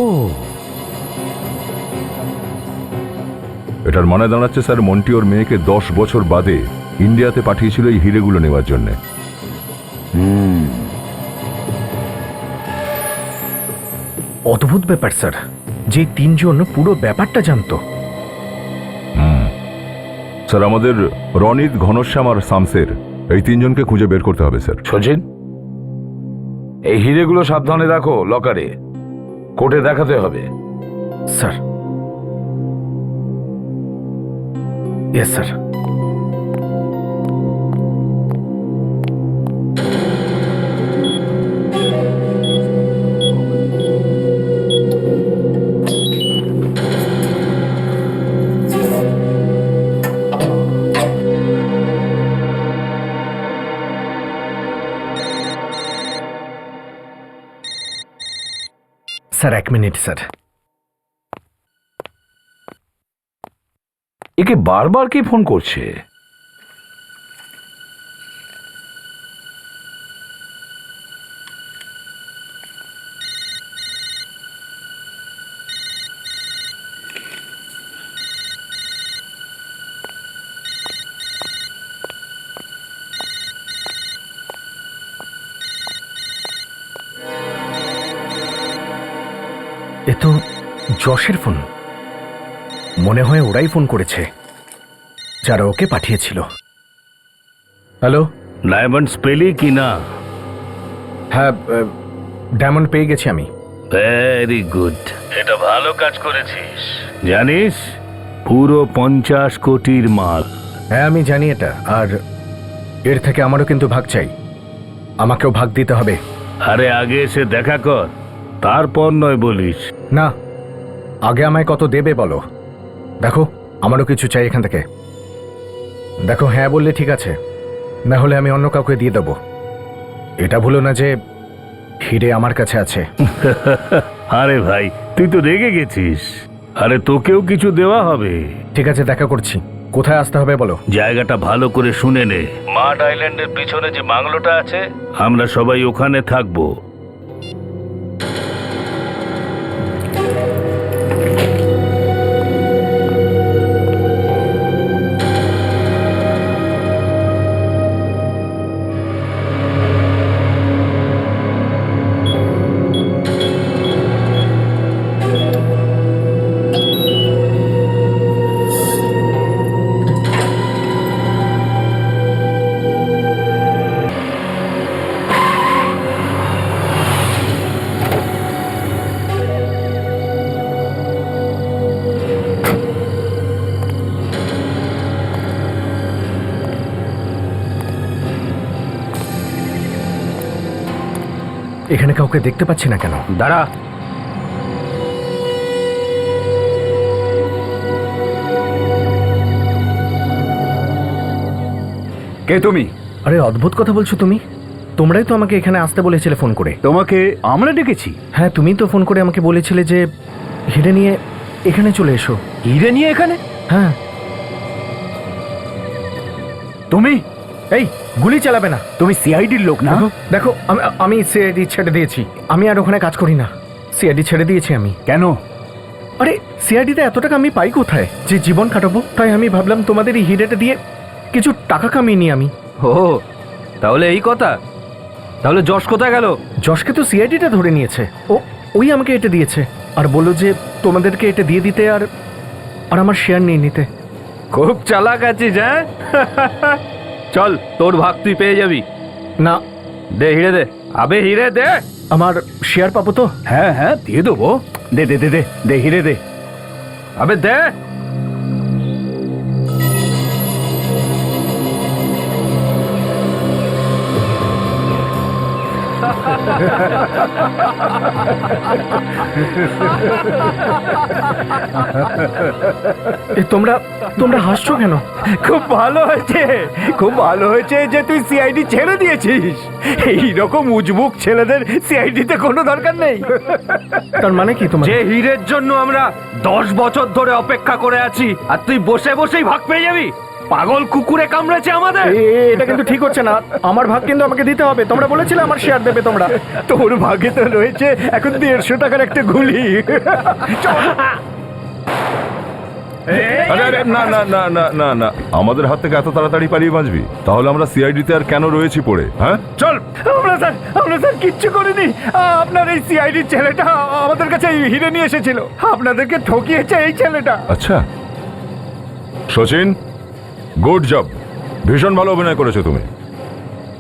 এটার মানে দাঁড়াচ্ছে স্যার, মন্টি ওর মেয়েকে 10 বছর বাদে ইন্ডিয়াতে পাঠিয়েছিল এই হিরেগুলো নেওয়ার জন্য। অদ্ভুত ব্যাপার স্যার, যে 3 জন পুরো ব্যাপারটা জানতো। স্যার, আমাদের রনিত, ঘনশ্যাম আর শামসের, এই 3 জনকে খুঁজে বের করতে হবে স্যার। সচিন, এই হিরেগুলো সাবধানে রাখো লকারে, কোর্টে দেখাতে হবে। Sir. Yes sir. Sir, 1 minute sir. একে বারবার কে ফোন করছে? এ তো যশের ফোন। মনে হয় ওরাই ফোন করেছে, যারা ওকে পাঠিয়েছিল। হ্যালো, ডায়মন্ডস পেলি কি না? হ্যাঁ, ডায়মন্ড পেয়ে গেছি আমি। ভেরি গুড, এটা ভালো কাজ করেছিস। জানিস, পুরো 50 কোটির মাল। হ্যাঁ, আমি জানি এটা। আর এর থেকে আমারও কিন্তু ভাগ চাই, আমাকেও ভাগ দিতে হবে। আরে আগে এসে দেখা কর, তারপর নয় বলিস। না, আগে আমায় কত দেবে বলো। দেখো, আমারও কিছু চাই এখান থেকে। দেখো, হ্যাঁ বললে ঠিক আছে, না হলে আমি অন্য কাউকে দিয়ে দেবো। এটা ভুলো না যে হিরে আমার কাছে আছে। আরে ভাই, তুই তো রেগে গেছিস। আরে তোকেও কিছু দেওয়া হবে। ঠিক আছে, দেখা করছি। কোথায় আসতে হবে বলো? জায়গাটা ভালো করে শুনে নে। মাড আইল্যান্ডের পিছনে যে বাংলোটা আছে, আমরা সবাই ওখানে থাকবো। এখানে কাউকে দেখতে পাচ্ছি না কেন? দাঁড়া। কে তুমি? আরে অদ্ভুত কথা বলছো তুমি। তোমরাই তো আমাকে এখানে আসতে বলেছিলে ফোন করে। তোমাকে আমরা ডেকেছি? হ্যাঁ, তুমি তো ফোন করে আমাকে বলেছিলে যে হিরে নিয়ে এখানে চলে এসো। হিরে নিয়ে এখানে? হ্যাঁ। তুমি এই গুলি চালাবে না। তুমি সিআইডির লোক না? দেখো, আমি সিআইডি ছেড়ে দিয়েছি। আমি আর ওখানে কাজ করি না। সিআইডি ছেড়ে দিয়েছি আমি। কেন? আরে সিআইডিতে এত টাকা আমি পাই কোথায় যে জীবন কাটাবো? তাই আমি ভাবলাম তোমাদের এই হিরেটা দিয়ে কিছু টাকা কামিয়ে নি আমি। ও তাহলে এই কথা। তাহলে যশ কোথায় গেল? যশকে তো সিআইডিটা ধরে নিয়েছে। ওই আমাকে এটা দিয়েছে আর বললো যে তোমাদেরকে এটা দিয়ে দিতে আর আমার শেয়ার নিয়ে নিতে। খুব চালাক আছিস, হ্যাঁ? চল, তোর ভাগ তুই পেয়ে যাবি। না, দে হিরে দে। আবে হিরে দে। আমার শেয়ার পাবো তো? হ্যাঁ হ্যাঁ দিয়ে দেবো। দে দে দে দে দে হিরে দে। আবে দে। তোমরা হাসছো কেন? খুব ভালো হয়েছে, খুব ভালো হয়েছে যে তুই সিআইডি ছেড়ে দিয়েছিস। এইরকম উজবুক ছেলেদের সিআইডিতে কোনো দরকার নেই। তার মানে কি তোমার? যে হীরের জন্য আমরা 10 বছর ধরে অপেক্ষা করে আছি, আর তুই বসে বসেই ভাগ পেয়ে যাবি? পাগল কুকুরে কামড়েছে আমাদের। এটা কিন্তু ঠিক হচ্ছে না। আমার ভাগ কিন্তু আমাকে দিতে হবে। তোমরা বলেছিলে আমার শেয়ার দেবে তোমরা। তোর ভাগে তো রয়েছে এখন 150 টাকার একটা গুলি। আরে আরে না না না না না না, আমাদের হাত থেকে এত তাড়াতাড়ি পালিয়ে বাঁচবি? তাহলে আমরা সিআইডিতে আর কেন রয়েছি পড়ে? হ্যাঁ চল। আমরা স্যার কিচ্ছু করিনি। আপনার এই সিআইডি ছেলেটা আমাদের কাছে এই হিরে নিয়ে এসেছিল। আপনাদেরকে ঠকিয়েছে এই ছেলেটা। আচ্ছা সচিন, গুড জব, ভীষণ ভালো অভিনয় করেছো তুমি।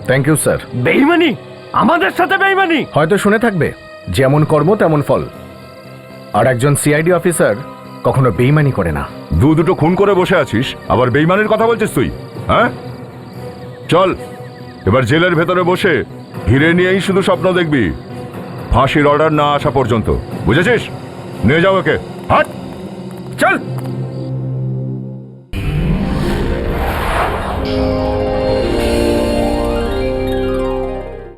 Thank you sir. বেইমানি, আমাদের সাথে বেইমানি। হয়তো শুনে থাকবে, যেমন কর্ম তেমন ফল। আর একজন সিআইডি অফিসার কখনো বেইমানি করে না। দুটো খুন করে বসে আছিস, আবার বেইমানের কথা বলছিস তুই? হ্যাঁ চল, এবার জেলের ভেতরে বসে হিরে নিয়েই শুধু স্বপ্ন দেখবি, ফাঁসির অর্ডার না আসা পর্যন্ত। বুঝেছিস? নিয়ে যাও ওকে। হাট, চল।